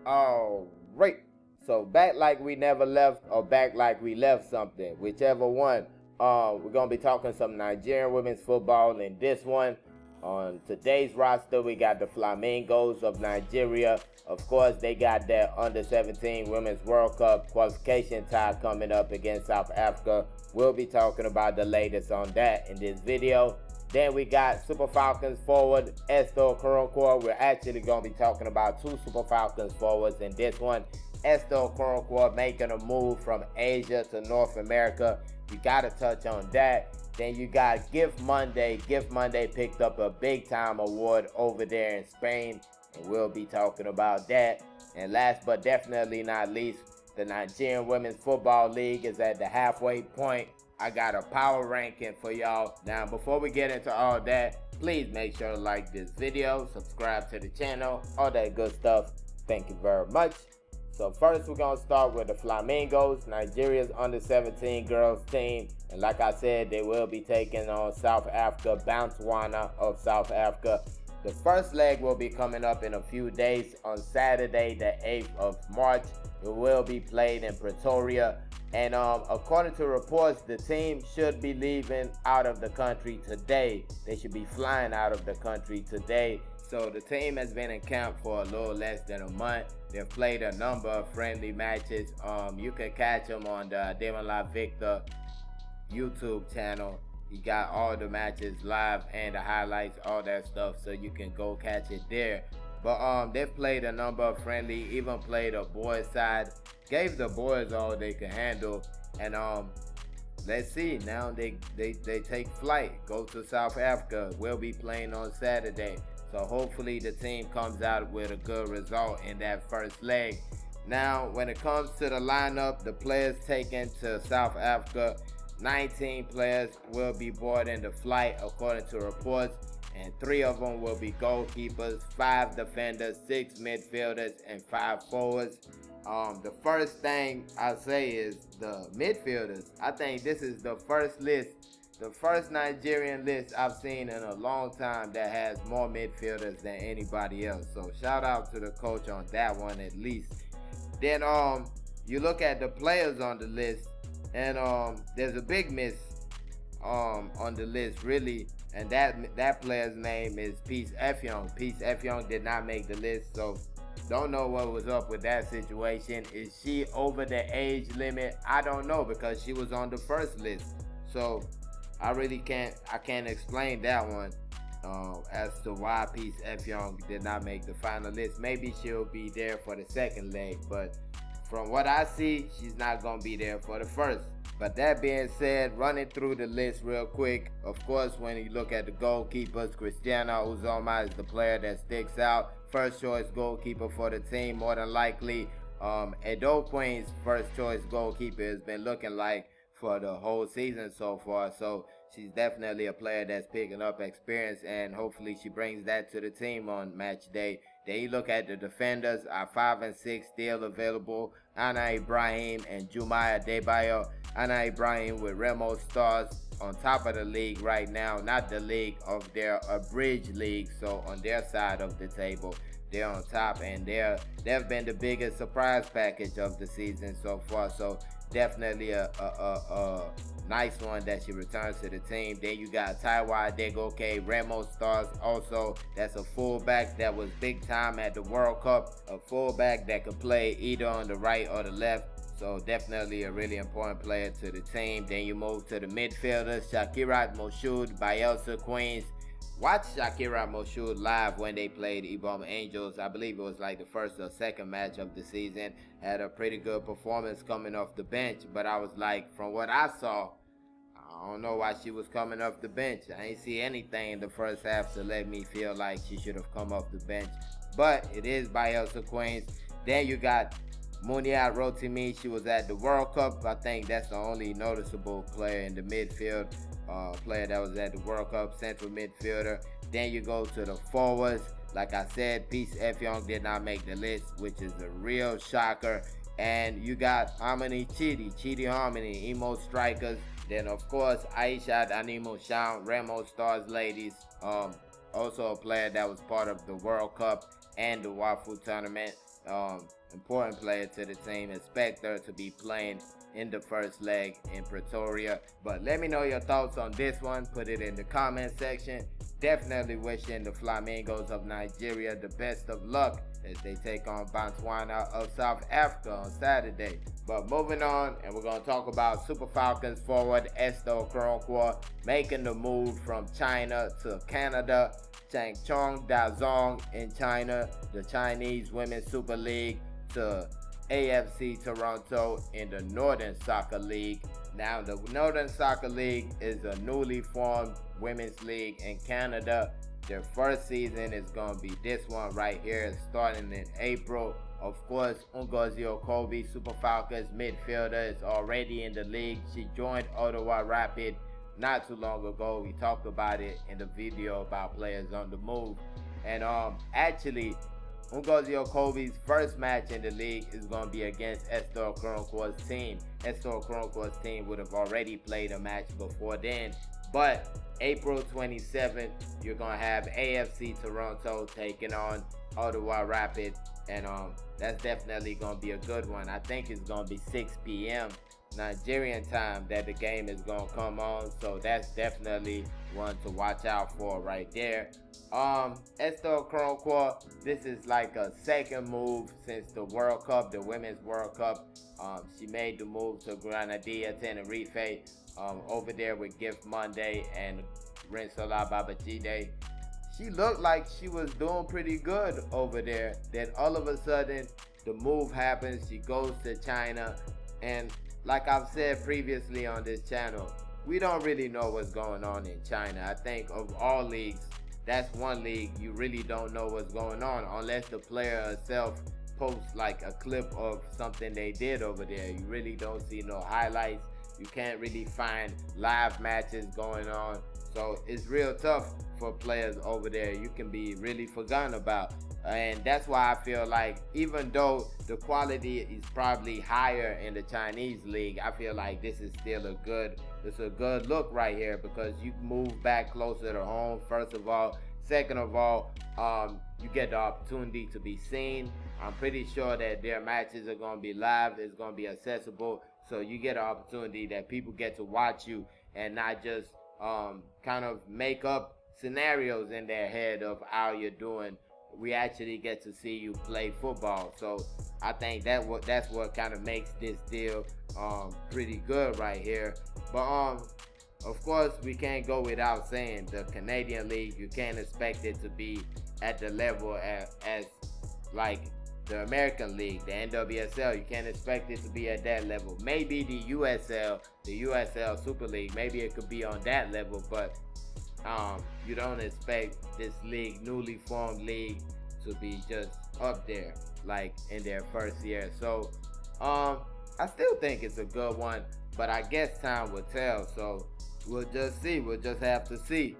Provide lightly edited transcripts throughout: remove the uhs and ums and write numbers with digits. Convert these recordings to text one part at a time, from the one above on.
All right. So back like we never left, or back like we left something, whichever one. We're gonna be talking some Nigerian women's football in this one. On today's roster, we got the Flamingos of Nigeria. Of course, they got their under 17 Women's World Cup qualification tie coming up against South Africa. We'll be talking about the latest on that in this video. Then we got Super Falcons forward Esther Okoronkwo. We're actually going to be talking about two Super Falcons forwards in this one. Esther Okoronkwo making a move from Asia to North America. You got to touch on that. Then you got Gift Monday. Gift Monday picked up a big time award over there in Spain, and we'll be talking about that. And last but definitely not least, the Nigerian Women's Football League is at the halfway point. I got a power ranking for y'all. Now, before we get into all that, please make sure to like this video, subscribe to the channel, all that good stuff. Thank you very much. So first, we're going to start with the Flamingos, Nigeria's under 17 girls team. And like I said, they will be taking on South Africa, Botswana of South Africa. The first leg will be coming up in a few days on Saturday, the 8th of March. It will be played in Pretoria. And according to reports, the team should be leaving out of the country today. They should be flying out of the country today. So the team has been in camp for a little less than a month. They've played a number of friendly matches. You can catch them on the Demon La Victor YouTube channel. He got all the matches live and the highlights, all that stuff, so you can go catch it there. But they've played a number of friendly, even played a boys side, gave the boys all they could handle, and let's see, now they take flight, go to South Africa. We'll be playing on Saturday, so hopefully the team comes out with a good result in that first leg. Now, when it comes to the lineup, the players taken to South Africa, 19 players will be boarding the flight according to reports, and 3 of them will be goalkeepers, 5 defenders, 6 midfielders, and 5 forwards. The first thing I say is the midfielders. I think this is the first list, the first Nigerian list I've seen in a long time that has more midfielders than anybody else. So shout out to the coach on that one at least. Then you look at the players on the list, and there's a big miss on the list really, and that player's name is Peace Effiong. Peace Effiong did not make the list, so don't know what was up with that situation. Is she over the age limit? I don't know, because she was on the first list, so I really can't explain that one as to why Peace Effiong did not make the final list. Maybe she'll be there for the second leg, but from what I see, she's not going to be there for the first. But that being said, running through the list real quick, of course, when you look at the goalkeepers, Christiana Uzoma is the player that sticks out. First choice goalkeeper for the team, more than likely. Edo Queen's first choice goalkeeper has been looking like for the whole season so far. So she's definitely a player that's picking up experience, and hopefully she brings that to the team on match day. Then you look at the defenders, are 5 and 6 still available. Anna Ibrahim and Jumaya Debayo. Anna Ibrahim with Remo Stars on top of the league right now, not the league of their abridged league. So on their side of the table, they're on top, and they've been the biggest surprise package of the season so far. So definitely a nice one that she returns to the team. Then you got Taiwa Degoke, Remo Stars also. That's a fullback that was big time at the World Cup. A fullback that could play either on the right or the left. So definitely a really important player to the team. Then you move to the midfielders, Shakira Moshood, Bielsa Queens. Watch Shakira Moshood live when they played Ibom Angels. I believe it was like the first or second match of the season. Had a pretty good performance coming off the bench. But I was like, from what I saw, I don't know why she was coming off the bench. I ain't see anything in the first half to let me feel like she should have come off the bench. But it is Bielsa Queens. Then you got Munia Rotimi. She was at the World Cup. I think that's the only noticeable player in the midfield. Player that was at the World Cup, central midfielder. Then you go to the forwards. Like I said, Peace Effiong did not make the list, which is a real shocker. And you got Harmony Chidi Harmony, Emo Strikers. Then of course Aisha Animo Shaun, Remo Stars ladies. Also a player that was part of the World Cup and the Wafu tournament. important player to the team. Expect her to be playing in the first leg in Pretoria. But let me know your thoughts on this one. Put it in the comment section. Definitely wishing the Flamingos of Nigeria the best of luck as they take on Botswana of South Africa on Saturday. But moving on, and we're going to talk about Super Falcons forward Esther Okoronkwo making the move from China to Canada. Changchong Dazong in China, the Chinese Women's Super League, to AFC Toronto in the Northern Soccer League. Now, the Northern Soccer League is a newly formed women's league in Canada. Their first season is going to be this one right here, starting in April. Of course, Ngozi Okobi, Super Falcons midfielder, is already in the league. She joined Ottawa Rapid not too long ago. We talked about it in the video about players on the move. And actually, Ngozi Okobi's first match in the league is going to be against Esther Okoronkwo's team. Esther Okoronkwo's team would have already played a match before then. But April 27th, you're going to have AFC Toronto taking on Ottawa Rapid. And that's definitely going to be a good one. I think it's going to be 6 p.m. Nigerian time that the game is going to come on. So that's definitely one to watch out for right there. Esther Okoronkwo, this is like a second move since the World Cup, the Women's World Cup. She made the move to Granadilla, Tenerife, over there with Gift Monday and Rinsola Babajide. She looked like she was doing pretty good over there. Then all of a sudden, the move happens. She goes to China. And like I've said previously on this channel, we don't really know what's going on in China. I think of all leagues, that's one league you really don't know what's going on unless the player herself posts like a clip of something they did over there. You really don't see no highlights. You can't really find live matches going on. So it's real tough for players over there. You can be really forgotten about. And that's why I feel like even though the quality is probably higher in the Chinese league, I feel like this is still a good look right here because you move back closer to home, first of all. Second of all, you get the opportunity to be seen. I'm pretty sure that their matches are going to be live. It's going to be accessible. So you get an opportunity that people get to watch you and not just kind of make up scenarios in their head of how you're doing. We actually get to see you play football. So I think that's what kind of makes this deal pretty good right here. But of course, we can't go without saying the Canadian League, you can't expect it to be at the level as like the American League, the NWFL. You can't expect it to be at that level. Maybe the USL Super League, maybe it could be on that level, but you don't expect this league, newly formed league, to be just up there like in their first year. So I still think it's a good one, but I guess time will tell. So we'll just see. We'll just have to see.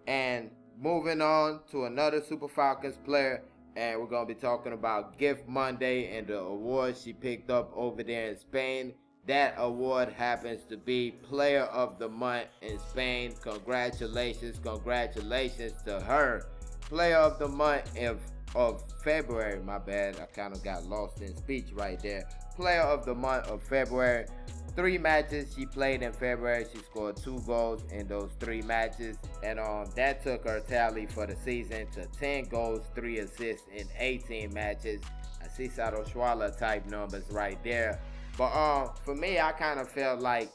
And moving on to another Super Falcons player, and we're going to be talking about Gift Monday and the award she picked up over there in Spain. That award happens to be Player of the Month in Spain. Congratulations to her. Player of the Month of February, my bad. I kind of got lost in speech right there. Player of the Month of February. 3 matches she played in February. She scored 2 goals in those 3 matches. And that took her tally for the season to 10 goals, 3 assists in 18 matches. I see Saroshwala type numbers right there. But for me, I kind of felt like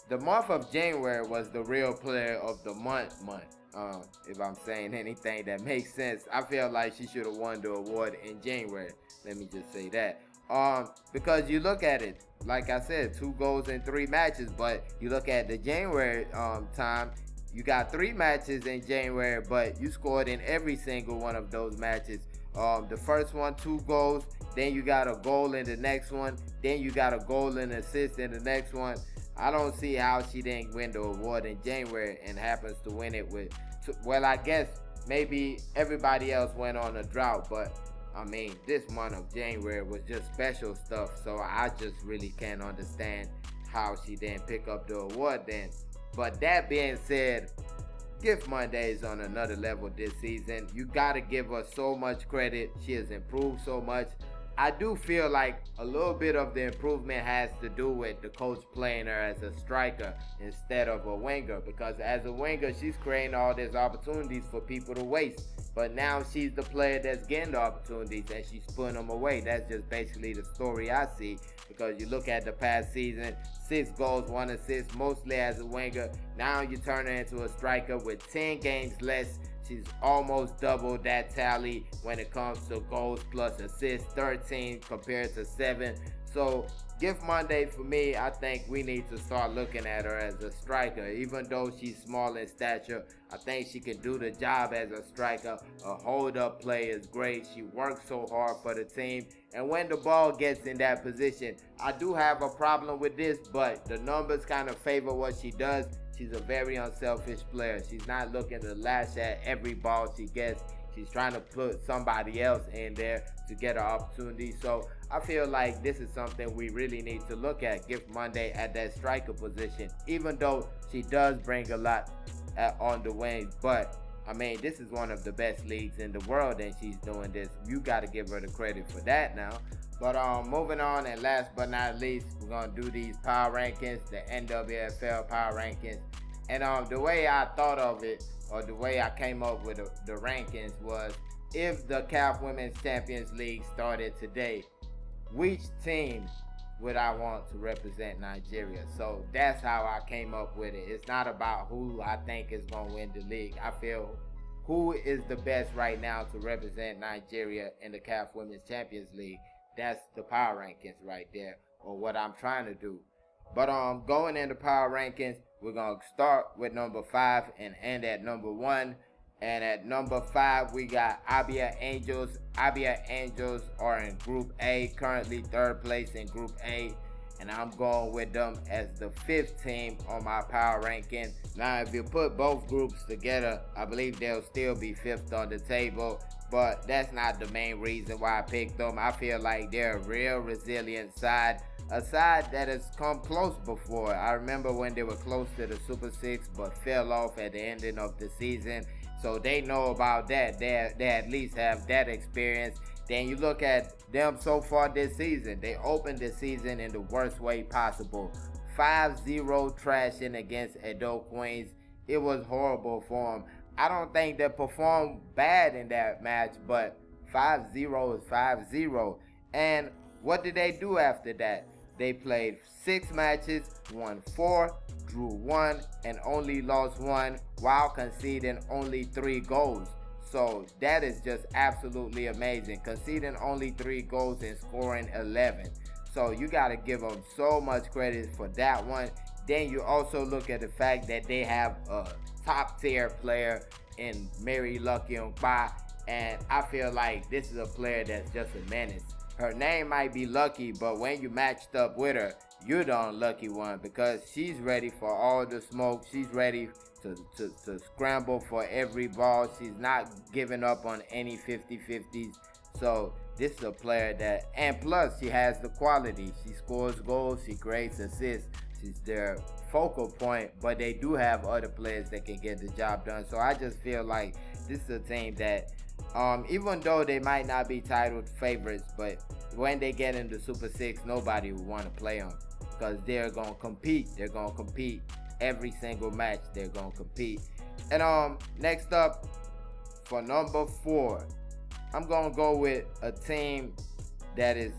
the month of January was the real player of the month. If I'm saying anything that makes sense, I feel like she should have won the award in January. Let me just say that. Because you look at it, like I said, 2 goals in 3 matches. But you look at the January time, you got 3 matches in January, but you scored in every single one of those matches. The first one, 2 goals. Then you got a goal in the next one. Then you got a goal and assist in the next one. I don't see how she didn't win the award in January and happens to win it with, well, I guess maybe everybody else went on a drought, but I mean, this month of January was just special stuff. So I just really can't understand how she didn't pick up the award then. But that being said, Gift Monday is on another level this season. You got to give her so much credit. She has improved so much. I do feel like a little bit of the improvement has to do with the coach playing her as a striker instead of a winger, because as a winger she's creating all these opportunities for people to waste, but now she's the player that's getting the opportunities and she's putting them away. That's just basically the story I see, because you look at the past season, 6 goals, 1 assist, mostly as a winger. Now you turn her into a striker with 10 games less. She's almost doubled that tally when it comes to goals plus assists, 13 compared to 7. So Gift Monday for me, I think we need to start looking at her as a striker. Even though she's small in stature, I think she can do the job as a striker. A hold-up play is great. She works so hard for the team. And when the ball gets in that position, I do have a problem with this, but the numbers kind of favor what she does. She's a very unselfish player. She's not looking to lash at every ball she gets. She's trying to put somebody else in there to get an opportunity. So I feel like this is something we really need to look at. Gift Monday at that striker position, even though she does bring a lot on the wings. But I mean, this is one of the best leagues in the world, and she's doing this. You got to give her the credit for that now. But moving on, and last but not least, we're gonna do these power rankings, the NWFL Power Rankings. And the way I thought of it, or the way I came up with the rankings, was if the CAF Women's Champions League started today, which team would I want to represent Nigeria? So that's how I came up with it. It's not about who I think is gonna win the league. I feel who is the best right now to represent Nigeria in the CAF Women's Champions League. That's the power rankings right there, or what I'm trying to do. But going into power rankings, we're gonna start with number 5 and end at number 1. And at number 5, we got Abia Angels. Abia Angels are in Group A, currently 3rd place in Group A. And I'm going with them as the 5th team on my power ranking. Now, if you put both groups together, I believe they'll still be 5th on the table. But that's not the main reason why I picked them. I feel like they're a real resilient side. A side that has come close before. I remember when they were close to the Super 6 but fell off at the ending of the season. So they know about that. They at least have that experience. Then you look at them so far this season. They opened the season in the worst way possible. 5-0 trashing against Edo Queens. It was horrible for them. I don't think they performed bad in that match, but 5-0 is 5-0. And what did they do after that? They played 6 matches, won 4, drew 1, and only lost 1, while conceding only 3 goals. So that is just absolutely amazing. Conceding only 3 goals and scoring 11. So you got to give them so much credit for that one. Then you also look at the fact that they have a top tier player in Mary Lucky Nkpa. And I feel like this is a player that's just a menace. Her name might be Lucky, but when you matched up with her, you're the unlucky one, because she's ready for all the smoke. She's ready to scramble for every ball. She's not giving up on any 50-50s. So this is a player that, and plus she has the quality. She scores goals, she creates assists. She's their focal point, but they do have other players that can get the job done. So I just feel like this is a team that, even though they might not be titled favorites, but when they get into Super 6, nobody will want to play them, because they're going to compete. They're going to compete every single match. They're going to compete. And next up, for number 4, I'm going to go with a team that is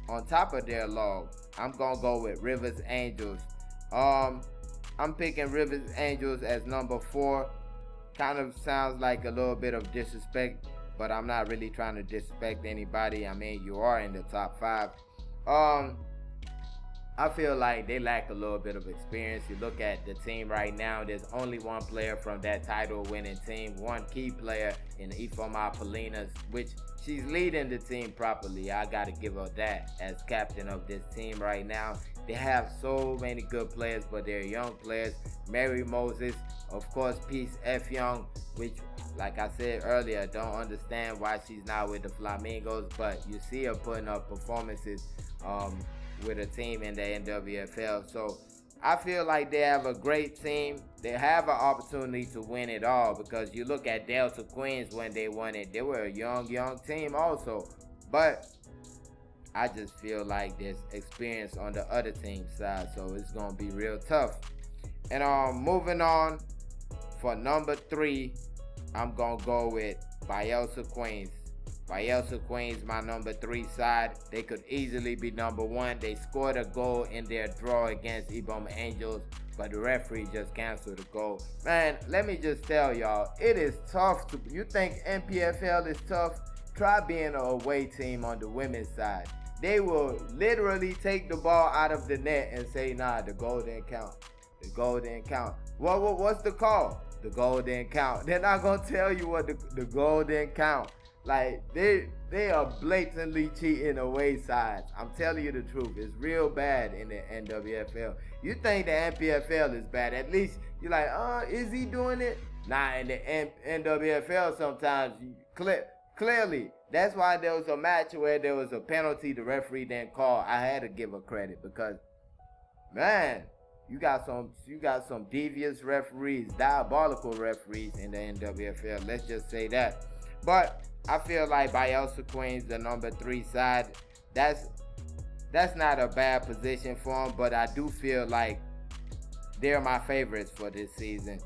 on top of their log. I'm going to go with Rivers Angels. I'm picking Rivers Angels as number 4. Kind of sounds like a little bit of disrespect, but I'm not really trying to disrespect anybody. I mean, you are in the top 5. I feel like they lack a little bit of experience. You look at the team right now, there's only one player from that title winning team, one key player in Ifeoma Polinas, which she's leading the team properly. I got to give her that as captain of this team right now. They have so many good players, but they're young players. Mary Moses, of course, Peace F. Young, which, like I said earlier, don't understand why she's not with the Flamingos, but you see her putting up performances with a team in the NWFL. So I feel like they have a great team. They have an opportunity to win it all, because you look at Delta Queens when they won it. They were a young team also. But I just feel like there's experience on the other team side, so it's gonna be real tough. And moving on, for number 3, I'm gonna go with Bielsa Queens. Bielsa Queens, my number 3 side. They could easily be number 1. They scored a goal in their draw against Ibom Angels, but the referee just canceled the goal. Man, let me just tell y'all, it is tough to. You think NPFL is tough? Try being an away team on the women's side. They will literally take the ball out of the net and say, nah, the goal didn't count. The goal didn't count. What's the call? The goal didn't count. They're not going to tell you what the goal didn't count. Like, they are blatantly cheating away sides. I'm telling you the truth. It's real bad in the NWFL. You think the NPFL is bad. At least you're like, is he doing it? Nah, in the NWFL sometimes, clearly. That's why there was a match where there was a penalty the referee didn't call. I had to give her credit because, man, you got some devious referees, diabolical referees in the NWFL. Let's just say that. But I feel like Bielsa Queens, the number 3 side, that's not a bad position for them, but I do feel like they're my favorites for this season.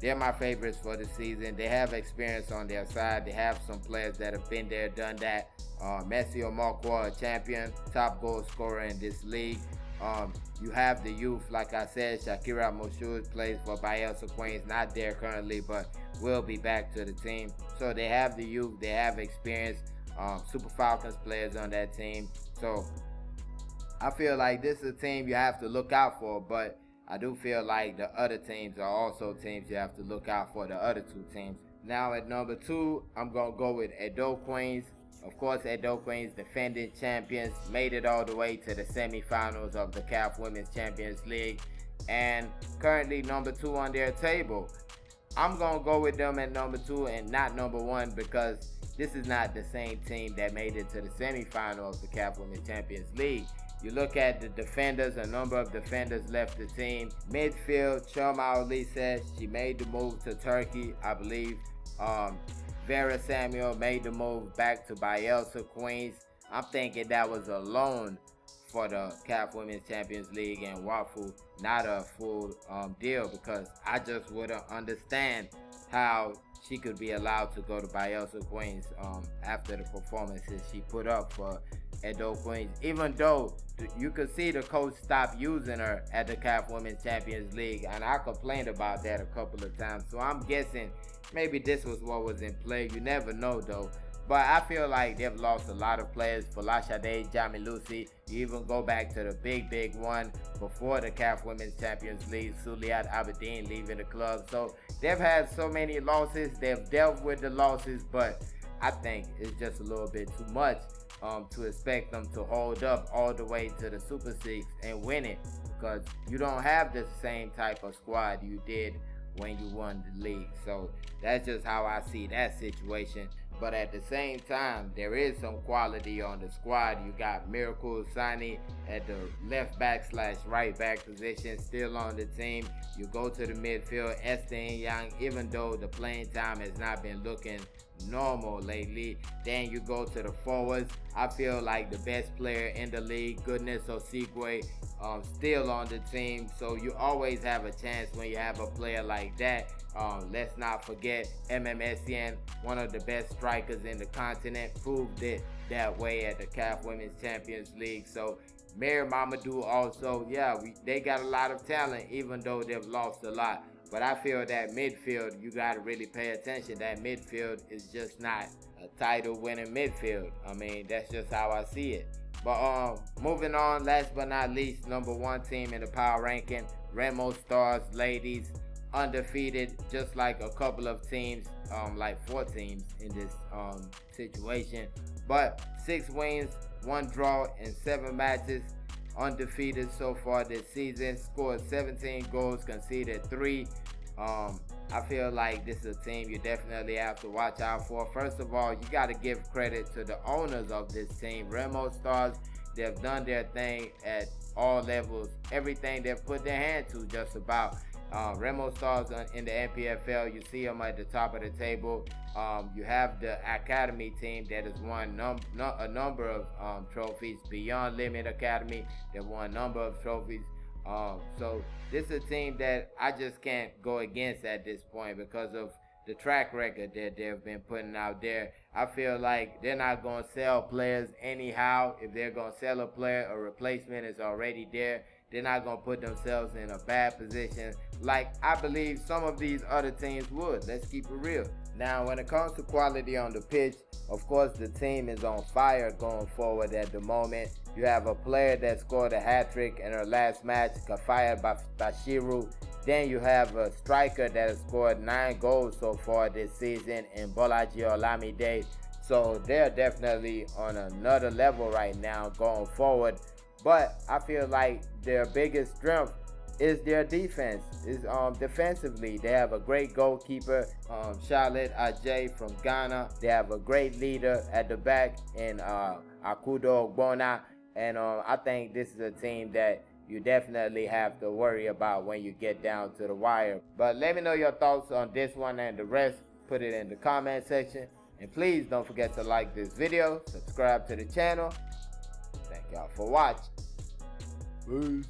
They're my favorites for the season. They have experience on their side. They have some players that have been there, done that. Messi Omonkwo, a champion, top goal scorer in this league. You have the youth, like I said, Shakira Moshud plays for Bielsa Queens, not there currently, but will be back to the team. So they have the youth, they have experience. Super Falcons players on that team. So I feel like this is a team you have to look out for, but I do feel like the other teams are also teams you have to look out for, the other 2 teams. Now at number 2, I'm going to go with Edo Queens. Of course, Edo Queens, defending champions, made it all the way to the semifinals of the CAF Women's Champions League, and currently number 2 on their table. I'm going to go with them at number 2 and not number 1 because this is not the same team that made it to the semifinal of the CAF Women's Champions League. You look at the defenders, a number of defenders left the team. Midfield, Choma Olise, she made the move to Turkey, I believe. Vera Samuel made the move back to Bielsa Queens. I'm thinking that was a loan for the CAF Women's Champions League and Wafu, not a full deal, because I just wouldn't understand how she could be allowed to go to Bielsa Queens after the performances she put up for Edo Queens, even though you could see the coach stop using her at the CAF Women's Champions League, and I complained about that a couple of times. So I'm guessing maybe this was what was in play. You never know though. But I feel like they've lost a lot of players. Folashade, Jami Lucy. You even go back to the big one before the CAF Women's Champions League, Suliat Abedin leaving the club. So they've had so many losses. They've dealt with the losses, but I think it's just a little bit too much to expect them to hold up all the way to the Super 6 and win it, because you don't have the same type of squad you did when you won the league. So that's just how I see that situation. But at the same time, there is some quality on the squad. You got Miracle Sani at the left back / right back position, still on the team. You go to the midfield, Esther Young, even though the playing time has not been looking normal lately. Then you go to the forwards. I feel like the best player in the league, Goodness Osigwe, still on the team. So you always have a chance when you have a player like that. Let's not forget MMSN, one of the best strikers in the continent, proved it that way at the CAF Women's Champions League. So Mary Mamadou also, they got a lot of talent, even though they've lost a lot. But I feel that midfield, you got to really pay attention. That midfield is just not a title-winning midfield. I mean, that's just how I see it. But moving on, last but not least, number 1 team in the power ranking, Remo Stars ladies, undefeated, just like a couple of teams, like 4 teams in this situation. But 6 wins, 1 draw in 7 matches. Undefeated so far this season, scored 17 goals, conceded 3. I feel like this is a team you definitely have to watch out for. First of all, you got to give credit to the owners of this team, Remo Stars. They've done their thing at all levels. Everything they've put their hand to just about Remo Stars in the NPFL, you see them at the top of the table. You have the Academy team that has won a number of trophies. Beyond Limit Academy, they won a number of trophies. So this is a team that I just can't go against at this point because of the track record that they've been putting out there. I feel like they're not going to sell players anyhow. If they're going to sell a player, a replacement is already there. They're not going to put themselves in a bad position like I believe some of these other teams would. Let's keep it real. Now, when it comes to quality on the pitch, of course, the team is on fire going forward at the moment. You have a player that scored a hat-trick in her last match, Kafaya Bashiru. Then you have a striker that has scored 9 goals so far this season in Bolaji Olamide. So they're definitely on another level right now going forward. But I feel like their biggest strength is their defense. Is defensively, they have a great goalkeeper, Charlotte Ajay from Ghana. They have a great leader at the back in Akudo Ogbonna, and I think this is a team that you definitely have to worry about when you get down to the wire. But let me know your thoughts on this one and the rest. Put it in the comment section, and please don't forget to like this video, subscribe to the channel. Thank y'all for watching. Peace.